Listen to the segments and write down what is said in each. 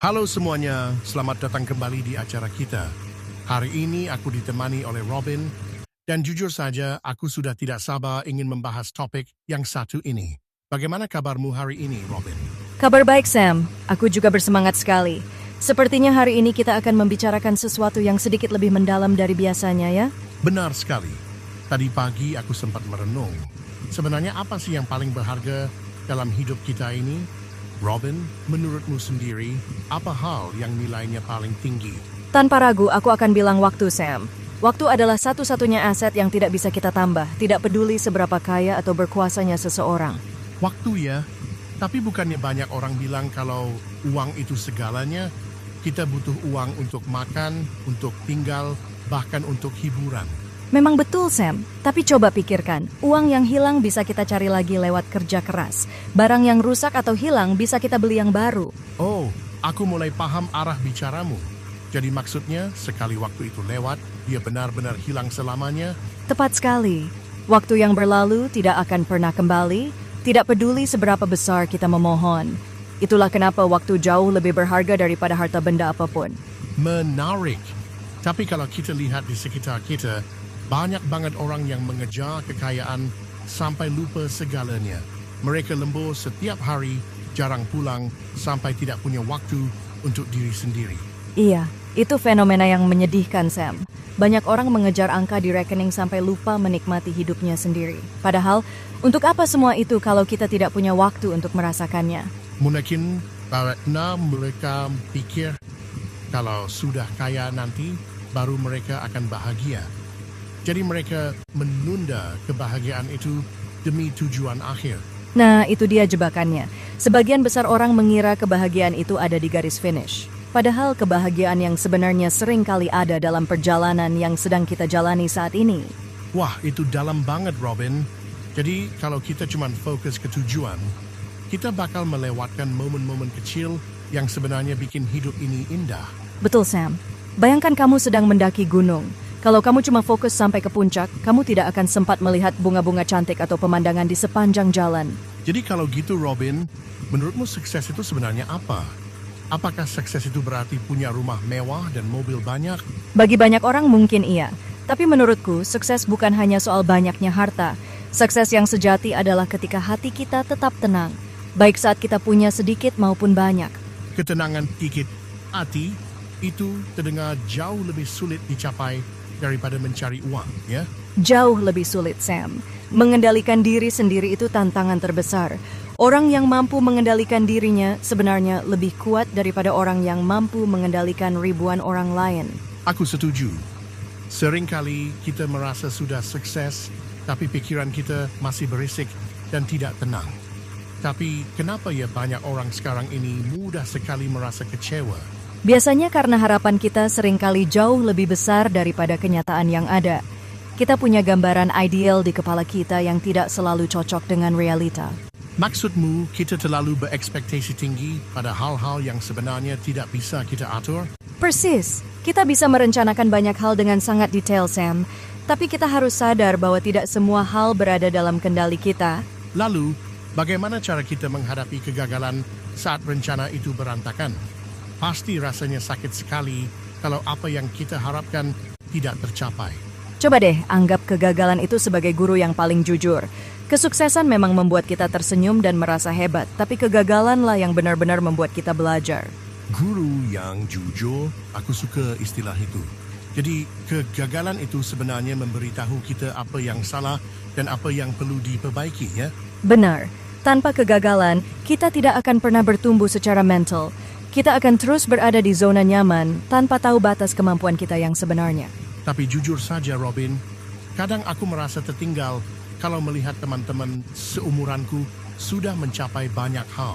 Halo semuanya, selamat datang kembali di acara kita. Hari ini aku ditemani oleh Robin, dan jujur saja aku sudah tidak sabar ingin membahas topik yang satu ini. Bagaimana kabarmu hari ini, Robin? Kabar baik, Sam. Aku juga bersemangat sekali. Sepertinya hari ini kita akan membicarakan sesuatu yang sedikit lebih mendalam dari biasanya, ya? Benar sekali. Tadi pagi aku sempat merenung. Sebenarnya apa sih yang paling berharga dalam hidup kita ini? Robin, menurutmu sendiri, apa hal yang nilainya paling tinggi? Tanpa ragu, aku akan bilang waktu, Sam. Waktu adalah satu-satunya aset yang tidak bisa kita tambah, tidak peduli seberapa kaya atau berkuasanya seseorang. Waktu ya, tapi bukannya banyak orang bilang kalau uang itu segalanya? Kita butuh uang untuk makan, untuk tinggal, bahkan untuk hiburan. Memang betul, Sam. Tapi coba pikirkan, uang yang hilang bisa kita cari lagi lewat kerja keras. Barang yang rusak atau hilang bisa kita beli yang baru. Oh, aku mulai paham arah bicaramu. Jadi maksudnya, sekali waktu itu lewat, dia benar-benar hilang selamanya? Tepat sekali. Waktu yang berlalu tidak akan pernah kembali, tidak peduli seberapa besar kita memohon. Itulah kenapa waktu jauh lebih berharga daripada harta benda apapun. Menarik. Tapi kalau kita lihat di sekitar kita, banyak banget orang yang mengejar kekayaan sampai lupa segalanya. Mereka lembur setiap hari, jarang pulang, sampai tidak punya waktu untuk diri sendiri. Iya, itu fenomena yang menyedihkan, Sam. Banyak orang mengejar angka di rekening sampai lupa menikmati hidupnya sendiri. Padahal, untuk apa semua itu kalau kita tidak punya waktu untuk merasakannya? Mungkin karena mereka pikir kalau sudah kaya nanti, baru mereka akan bahagia. Jadi mereka menunda kebahagiaan itu demi tujuan akhir. Nah, itu dia jebakannya. Sebagian besar orang mengira kebahagiaan itu ada di garis finish. Padahal kebahagiaan yang sebenarnya sering kali ada dalam perjalanan yang sedang kita jalani saat ini. Wah, itu dalam banget, Robin. Jadi kalau kita cuma fokus ke tujuan, kita bakal melewatkan momen-momen kecil yang sebenarnya bikin hidup ini indah. Betul, Sam. Bayangkan kamu sedang mendaki gunung. Kalau kamu cuma fokus sampai ke puncak, kamu tidak akan sempat melihat bunga-bunga cantik atau pemandangan di sepanjang jalan. Jadi kalau gitu, Robin, menurutmu sukses itu sebenarnya apa? Apakah sukses itu berarti punya rumah mewah dan mobil banyak? Bagi banyak orang mungkin iya. Tapi menurutku, sukses bukan hanya soal banyaknya harta. Sukses yang sejati adalah ketika hati kita tetap tenang, baik saat kita punya sedikit maupun banyak. Ketenangan dikit hati itu terdengar jauh lebih sulit dicapai daripada mencari uang, ya? Jauh lebih sulit, Sam. Mengendalikan diri sendiri itu tantangan terbesar. Orang yang mampu mengendalikan dirinya sebenarnya lebih kuat daripada orang yang mampu mengendalikan ribuan orang lain. Aku setuju. Seringkali kita merasa sudah sukses, tapi pikiran kita masih berisik dan tidak tenang. Tapi kenapa ya banyak orang sekarang ini mudah sekali merasa kecewa? Biasanya karena harapan kita seringkali jauh lebih besar daripada kenyataan yang ada. Kita punya gambaran ideal di kepala kita yang tidak selalu cocok dengan realita. Maksudmu kita terlalu berekspektasi tinggi pada hal-hal yang sebenarnya tidak bisa kita atur? Persis, kita bisa merencanakan banyak hal dengan sangat detail, Sam. Tapi kita harus sadar bahwa tidak semua hal berada dalam kendali kita. Lalu, bagaimana cara kita menghadapi kegagalan saat rencana itu berantakan? Pasti rasanya sakit sekali kalau apa yang kita harapkan tidak tercapai. Coba deh anggap kegagalan itu sebagai guru yang paling jujur. Kesuksesan memang membuat kita tersenyum dan merasa hebat, tapi kegagalanlah yang benar-benar membuat kita belajar. Guru yang jujur, aku suka istilah itu. Jadi kegagalan itu sebenarnya memberitahu kita apa yang salah dan apa yang perlu diperbaiki, ya? Benar, tanpa kegagalan kita tidak akan pernah bertumbuh secara mental. Kita akan terus berada di zona nyaman tanpa tahu batas kemampuan kita yang sebenarnya. Tapi jujur saja, Robin, kadang aku merasa tertinggal kalau melihat teman-teman seumuranku sudah mencapai banyak hal.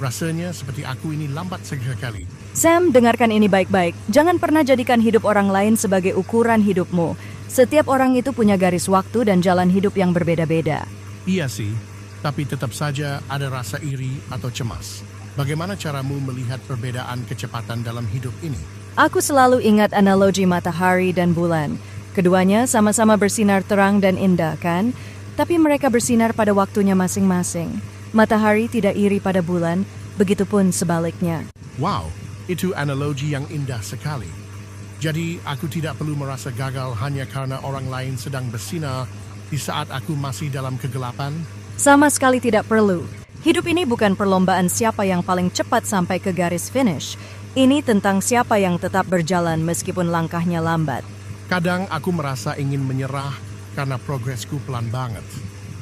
Rasanya seperti aku ini lambat sekali. Sam, dengarkan ini baik-baik. Jangan pernah jadikan hidup orang lain sebagai ukuran hidupmu. Setiap orang itu punya garis waktu dan jalan hidup yang berbeda-beda. Iya sih, tapi tetap saja ada rasa iri atau cemas. Bagaimana caramu melihat perbedaan kecepatan dalam hidup ini? Aku selalu ingat analogi matahari dan bulan. Keduanya sama-sama bersinar terang dan indah, kan? Tapi mereka bersinar pada waktunya masing-masing. Matahari tidak iri pada bulan, begitupun sebaliknya. Wow, Itu analogi yang indah sekali. Jadi, aku tidak perlu merasa gagal hanya karena orang lain sedang bersinar di saat aku masih dalam kegelapan. Sama sekali tidak perlu. Hidup ini bukan perlombaan siapa yang paling cepat sampai ke garis finish. Ini tentang siapa yang tetap berjalan meskipun langkahnya lambat. Kadang aku merasa ingin menyerah karena progresku pelan banget.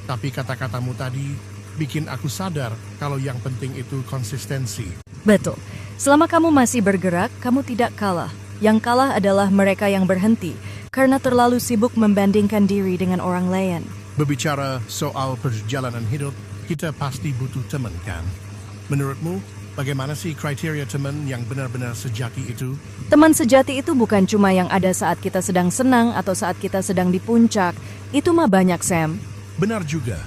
Tapi kata-katamu tadi bikin aku sadar kalau yang penting itu konsistensi. Betul. Selama kamu masih bergerak, kamu tidak kalah. Yang kalah adalah mereka yang berhenti karena terlalu sibuk membandingkan diri dengan orang lain. Berbicara soal perjalanan hidup, kita pasti butuh teman, kan? Menurutmu, bagaimana sih kriteria teman yang benar-benar sejati itu? Teman sejati itu bukan cuma yang ada saat kita sedang senang atau saat kita sedang di puncak. Itu mah banyak, Sam. Benar juga.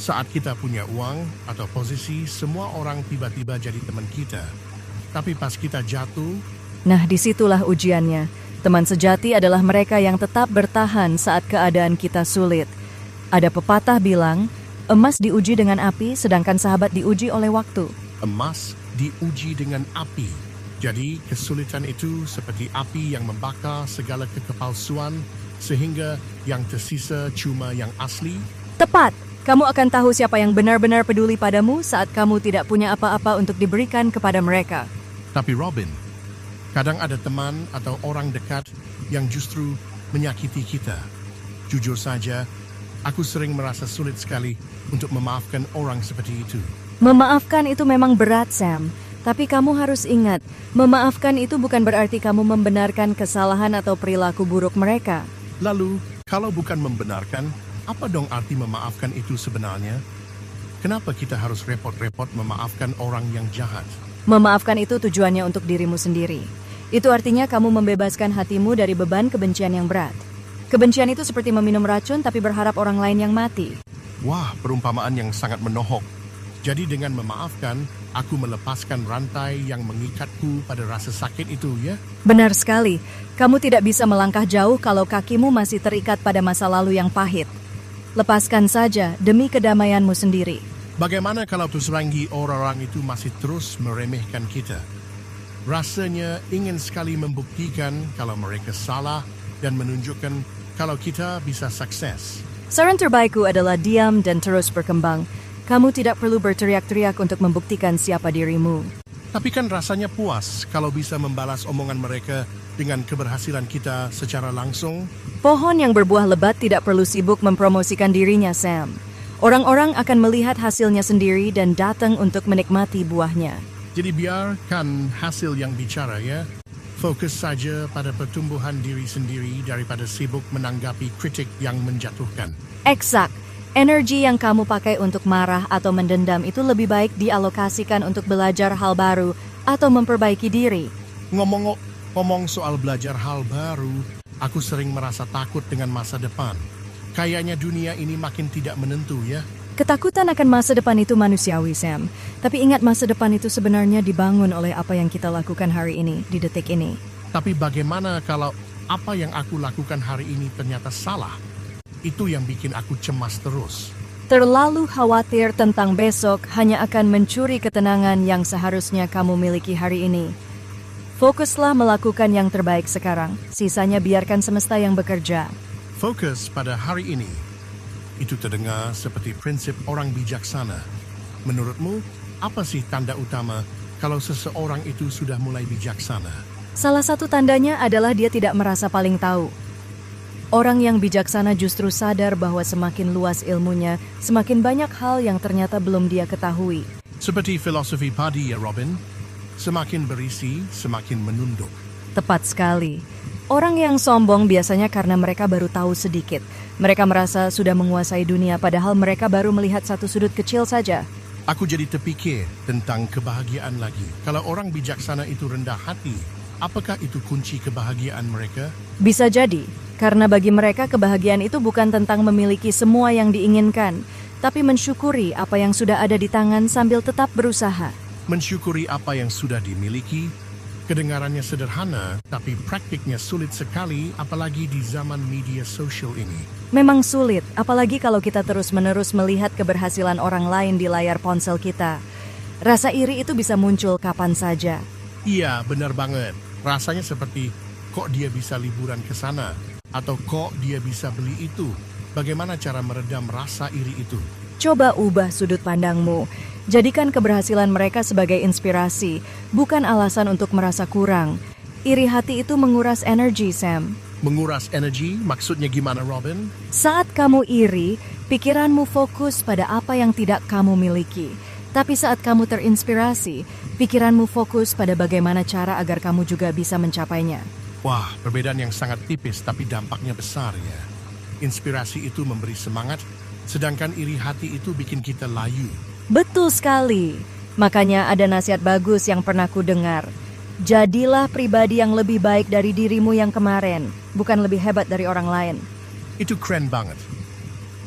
Saat kita punya uang atau posisi, semua orang tiba-tiba jadi teman kita. Tapi pas kita jatuh, Nah, disitulah ujiannya. Teman sejati adalah mereka yang tetap bertahan saat keadaan kita sulit. Ada pepatah bilang, emas diuji dengan api, sedangkan sahabat diuji oleh waktu. emas diuji dengan api. Jadi, kesulitan itu seperti api yang membakar segala kekepalsuan, sehingga yang tersisa cuma yang asli. Tepat! Kamu akan tahu siapa yang benar-benar peduli padamu saat kamu tidak punya apa-apa untuk diberikan kepada mereka. Tapi Robin, kadang ada teman atau orang dekat yang justru menyakiti kita. Jujur saja, aku sering merasa sulit sekali untuk memaafkan orang seperti itu. Memaafkan itu memang berat, Sam. Tapi kamu harus ingat, memaafkan itu bukan berarti kamu membenarkan kesalahan atau perilaku buruk mereka. Lalu, kalau bukan membenarkan, apa dong arti memaafkan itu sebenarnya? Kenapa kita harus repot-repot memaafkan orang yang jahat? Memaafkan itu tujuannya untuk dirimu sendiri. Itu artinya kamu membebaskan hatimu dari beban kebencian yang berat. Kebencian itu seperti meminum racun tapi berharap orang lain yang mati. Wah, perumpamaan yang sangat menohok. Jadi dengan memaafkan, aku melepaskan rantai yang mengikatku pada rasa sakit itu, ya? Benar sekali. Kamu tidak bisa melangkah jauh kalau kakimu masih terikat pada masa lalu yang pahit. Lepaskan saja demi kedamaianmu sendiri. Bagaimana kalau terseranggi orang-orang itu masih terus meremehkan kita? Rasanya ingin sekali membuktikan kalau mereka salah dan menunjukkan kalau kita bisa sukses. Saran terbaikku adalah diam dan terus berkembang. Kamu tidak perlu berteriak-teriak untuk membuktikan siapa dirimu. Tapi kan rasanya puas kalau bisa membalas omongan mereka dengan keberhasilan kita secara langsung. Pohon yang berbuah lebat tidak perlu sibuk mempromosikan dirinya, Sam. Orang-orang akan melihat hasilnya sendiri dan datang untuk menikmati buahnya. Jadi biarkan hasil yang bicara, ya. Fokus saja pada pertumbuhan diri sendiri daripada sibuk menanggapi kritik yang menjatuhkan. Eksak. Energi yang kamu pakai untuk marah atau mendendam itu lebih baik dialokasikan untuk belajar hal baru atau memperbaiki diri. Ngomong soal belajar hal baru, aku sering merasa takut dengan masa depan. Kayaknya dunia ini makin tidak menentu, ya. Ketakutan akan masa depan itu manusiawi, Sam. Tapi ingat, masa depan itu sebenarnya dibangun oleh apa yang kita lakukan hari ini, di detik ini. Tapi bagaimana kalau apa yang aku lakukan hari ini ternyata salah? Itu yang bikin aku cemas terus. Terlalu khawatir tentang besok hanya akan mencuri ketenangan yang seharusnya kamu miliki hari ini. Fokuslah melakukan yang terbaik sekarang, sisanya biarkan semesta yang bekerja. Fokus pada hari ini. Itu terdengar seperti prinsip orang bijaksana. Menurutmu, apa sih tanda utama kalau seseorang itu sudah mulai bijaksana? Salah satu tandanya adalah dia tidak merasa paling tahu. Orang yang bijaksana justru sadar bahwa semakin luas ilmunya, semakin banyak hal yang ternyata belum dia ketahui. Seperti filosofi padi, ya Robin. Semakin berisi, semakin menunduk. Tepat sekali. Orang yang sombong biasanya karena mereka baru tahu sedikit. Mereka merasa sudah menguasai dunia padahal mereka baru melihat satu sudut kecil saja. Aku jadi terpikir tentang kebahagiaan lagi. Kalau orang bijaksana itu rendah hati, apakah itu kunci kebahagiaan mereka? Bisa jadi, karena bagi mereka kebahagiaan itu bukan tentang memiliki semua yang diinginkan, tapi mensyukuri apa yang sudah ada di tangan sambil tetap berusaha. Mensyukuri apa yang sudah dimiliki. Kedengarannya sederhana, tapi praktiknya sulit sekali, apalagi di zaman media sosial ini. Memang sulit, apalagi kalau kita terus-menerus melihat keberhasilan orang lain di layar ponsel kita. Rasa iri itu bisa muncul kapan saja. Iya, benar banget. Rasanya seperti, kok dia bisa liburan ke sana? Atau kok dia bisa beli itu? Bagaimana cara meredam rasa iri itu? Coba ubah sudut pandangmu. Jadikan keberhasilan mereka sebagai inspirasi, bukan alasan untuk merasa kurang. Iri hati itu menguras energi, Sam. Menguras energi, maksudnya gimana, Robin? Saat kamu iri, pikiranmu fokus pada apa yang tidak kamu miliki. Tapi saat kamu terinspirasi, pikiranmu fokus pada bagaimana cara agar kamu juga bisa mencapainya. Wah, perbedaan yang sangat tipis tapi dampaknya besar ya. Inspirasi itu memberi semangat, sedangkan iri hati itu bikin kita layu. Betul sekali. Makanya ada nasihat bagus yang pernah ku dengar. Jadilah pribadi yang lebih baik dari dirimu yang kemarin, bukan lebih hebat dari orang lain. Itu keren banget.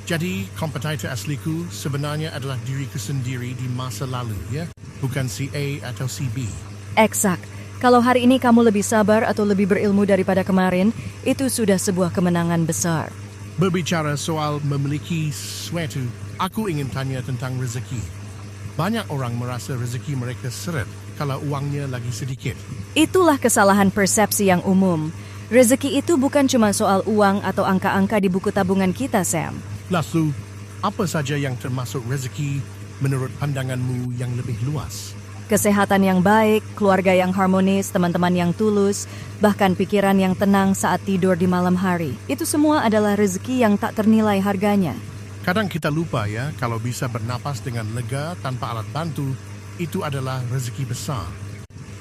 Jadi, kompetitor asliku sebenarnya adalah diriku sendiri di masa lalu, ya? Bukan si A atau si B. Eksak. Kalau hari ini kamu lebih sabar atau lebih berilmu daripada kemarin, itu sudah sebuah kemenangan besar. Berbicara soal memiliki sesuatu, aku ingin tanya tentang rezeki. Banyak orang merasa rezeki mereka seret kalau uangnya lagi sedikit. Itulah kesalahan persepsi yang umum. Rezeki itu bukan cuma soal uang atau angka-angka di buku tabungan kita, Sam. Lalu, apa saja yang termasuk rezeki menurut pandanganmu yang lebih luas? Kesehatan yang baik, keluarga yang harmonis, teman-teman yang tulus, bahkan pikiran yang tenang saat tidur di malam hari. Itu semua adalah rezeki yang tak ternilai harganya. Kadang kita lupa ya, kalau bisa bernapas dengan lega tanpa alat bantu, itu adalah rezeki besar.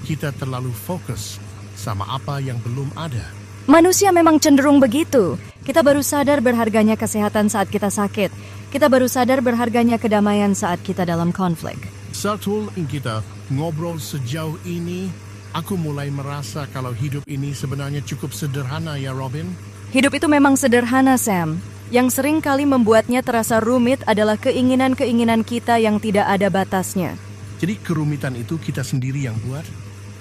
Kita terlalu fokus sama apa yang belum ada. Manusia memang cenderung begitu. Kita baru sadar berharganya kesehatan saat kita sakit. Kita baru sadar berharganya kedamaian saat kita dalam konflik. Setelah kita ngobrol sejauh ini, aku mulai merasa kalau hidup ini sebenarnya cukup sederhana ya, Robin. Hidup itu memang sederhana, Sam. Yang sering kali membuatnya terasa rumit adalah keinginan-keinginan kita yang tidak ada batasnya. Jadi kerumitan itu kita sendiri yang buat,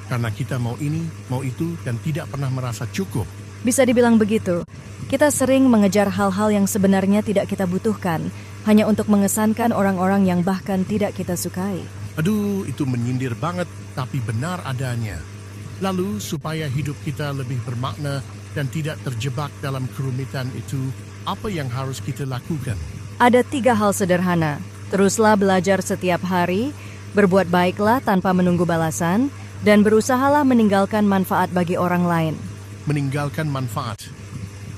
karena kita mau ini, mau itu, dan tidak pernah merasa cukup. Bisa dibilang begitu. Kita sering mengejar hal-hal yang sebenarnya tidak kita butuhkan, hanya untuk mengesankan orang-orang yang bahkan tidak kita sukai. Aduh, itu menyindir banget, tapi benar adanya. Lalu, supaya hidup kita lebih bermakna dan tidak terjebak dalam kerumitan itu, apa yang harus kita lakukan? Ada 3 hal sederhana. Teruslah belajar setiap hari, berbuat baiklah tanpa menunggu balasan, dan berusahalah meninggalkan manfaat bagi orang lain. Meninggalkan manfaat.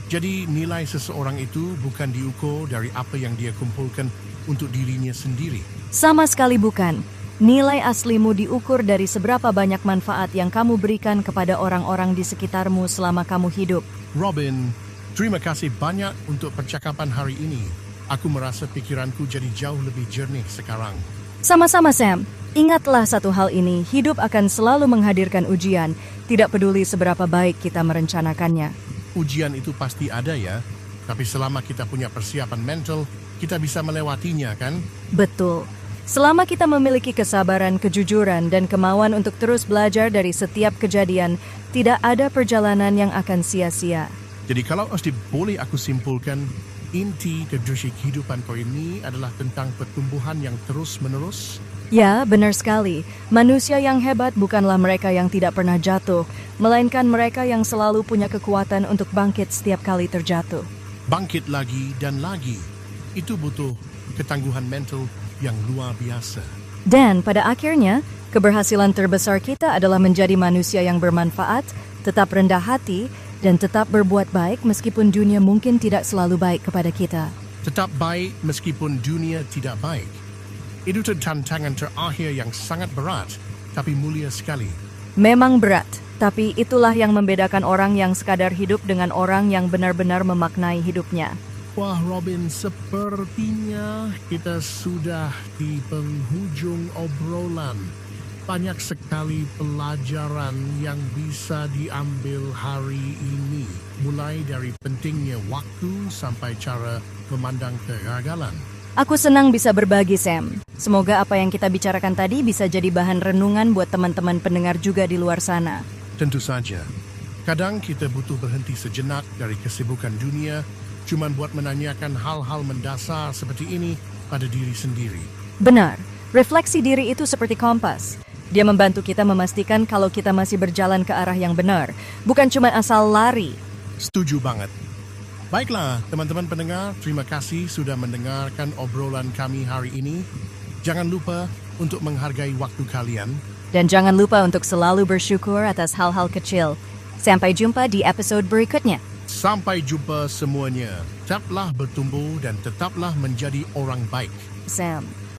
Jadi nilai seseorang itu bukan diukur dari apa yang dia kumpulkan untuk dirinya sendiri. Sama sekali bukan. Nilai aslimu diukur dari seberapa banyak manfaat yang kamu berikan kepada orang-orang di sekitarmu selama kamu hidup. Robin, terima kasih banyak untuk percakapan hari ini. Aku merasa pikiranku jadi jauh lebih jernih sekarang. Sama-sama, Sam. Ingatlah satu hal ini, hidup akan selalu menghadirkan ujian, tidak peduli seberapa baik kita merencanakannya. Ujian itu pasti ada ya, tapi selama kita punya persiapan mental, kita bisa melewatinya kan? Betul. Selama kita memiliki kesabaran, kejujuran, dan kemauan untuk terus belajar dari setiap kejadian, tidak ada perjalanan yang akan sia-sia. Jadi kalau boleh aku simpulkan, inti dari kehidupan kau ini adalah tentang pertumbuhan yang terus-menerus. Ya, benar sekali. Manusia yang hebat bukanlah mereka yang tidak pernah jatuh, melainkan mereka yang selalu punya kekuatan untuk bangkit setiap kali terjatuh. Bangkit lagi dan lagi. Itu butuh ketangguhan mental yang luar biasa. Dan pada akhirnya, keberhasilan terbesar kita adalah menjadi manusia yang bermanfaat, tetap rendah hati, dan tetap berbuat baik meskipun dunia mungkin tidak selalu baik kepada kita. Tetap baik meskipun dunia tidak baik. Itu tantangan terakhir yang sangat berat, tapi mulia sekali. Memang berat, tapi itulah yang membedakan orang yang sekadar hidup dengan orang yang benar-benar memaknai hidupnya. Wah, Robin, sepertinya kita sudah di penghujung obrolan. Banyak sekali pelajaran yang bisa diambil hari ini, mulai dari pentingnya waktu sampai cara memandang kegagalan. Aku senang bisa berbagi, Sam. Semoga apa yang kita bicarakan tadi bisa jadi bahan renungan buat teman-teman pendengar juga di luar sana. Tentu saja. Kadang kita butuh berhenti sejenak dari kesibukan dunia, cuman buat menanyakan hal-hal mendasar seperti ini pada diri sendiri. Benar, refleksi diri itu seperti kompas. Dia membantu kita memastikan kalau kita masih berjalan ke arah yang benar, bukan cuma asal lari. Setuju banget. Baiklah, teman-teman pendengar, terima kasih sudah mendengarkan obrolan kami hari ini. Jangan lupa untuk menghargai waktu kalian. Dan jangan lupa untuk selalu bersyukur atas hal-hal kecil. Sampai jumpa di episode berikutnya. Sampai jumpa semuanya. Tetaplah bertumbuh dan tetaplah menjadi orang baik. Sam.